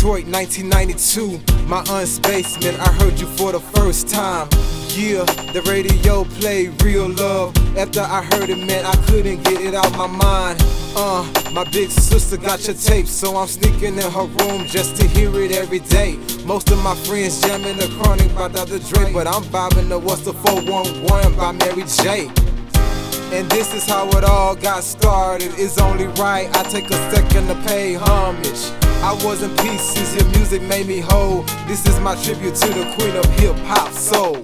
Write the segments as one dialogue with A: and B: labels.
A: Detroit, 1992. My unspacement, I heard you for the first time. Yeah, the radio played Real Love. After I heard it, man, I couldn't get it out my mind. My big sister got your tape, so I'm sneaking in her room just to hear it every day. Most of my friends jamming the Chronic by Dr. Dre, but I'm vibing to What's the 411 by Mary J. And this is how it all got started. It's only right I take a second to pay homage. I was in pieces, your music made me whole. This is my tribute to the queen of hip-hop soul.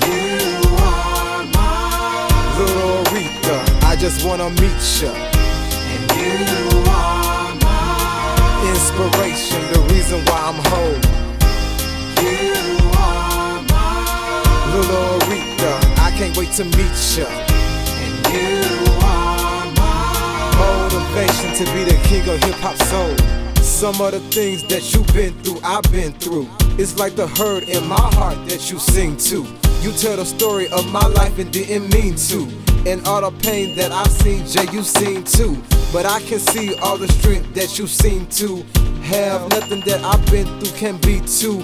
B: You are my
A: Little Aretha, I just wanna meet ya.
B: and you are my
A: Inspiration, the reason why I'm whole.
B: you are my
A: Little Aretha, I can't wait to meet ya.
B: and you are my
A: Motivation to be the king of hip-hop soul. Some of the things that you've been through, I've been through. It's like the hurt in my heart that you sing to. You tell the story of my life and didn't mean to. And all the pain that I've seen, Jay, you seen too. But I can see all the strength that you seem to have. Nothing that I've been through can be too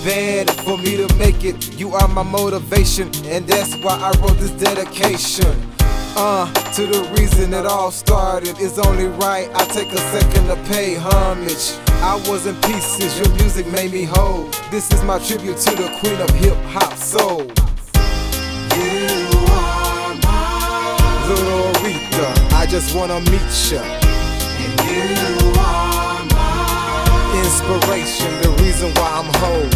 A: bad for me to make it. You are my motivation, and that's why I wrote this dedication. To the reason it all started. It's only right I take a second to pay homage. I was in pieces, your music made me whole. This is my tribute to the queen of hip-hop soul.
B: you are my
A: Little Aretha, I just wanna meet ya.
B: and you are my
A: Inspiration, the reason why I'm whole.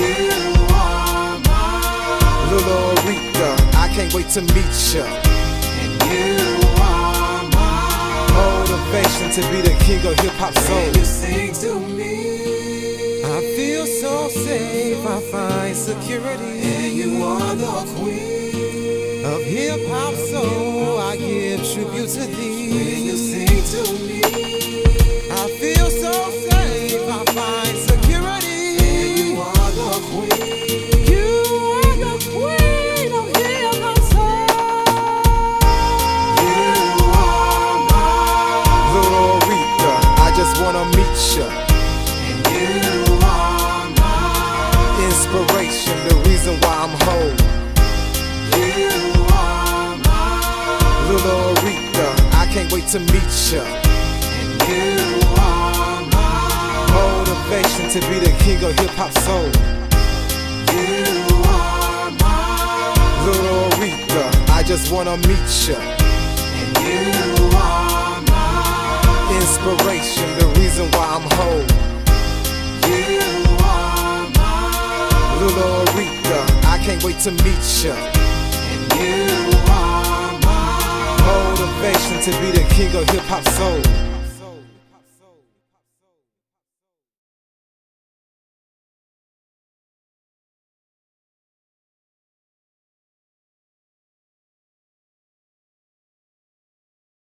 B: you are my
A: Little Aretha, I can't wait to meet ya.
B: and you are my
A: Motivation to be the king of hip-hop soul.
B: you sing to me
A: I feel so safe, I find security.
B: and you are the queen
A: Of hip-hop soul, I give tribute to
B: when
A: thee.
B: you sing to me
A: I feel so safe, I find security.
B: and you are the queen
A: You are the queen of hip-hop soul.
B: you are my
A: Little Aretha, I just wanna meet ya.
B: and you are my
A: Inspiration, the reason why I'm whole.
B: you are my
A: Little Aretha, I can't wait to meet ya.
B: and you are my
A: Motivation to be the king of hip-hop soul.
B: you are my
A: Little Aretha, I just wanna meet ya.
B: and you are my
A: Inspiration, the reason why I'm whole.
B: you are my
A: Little Aretha, I can't wait to meet ya.
B: and you are my
A: Motivation to be the king of hip-hop soul.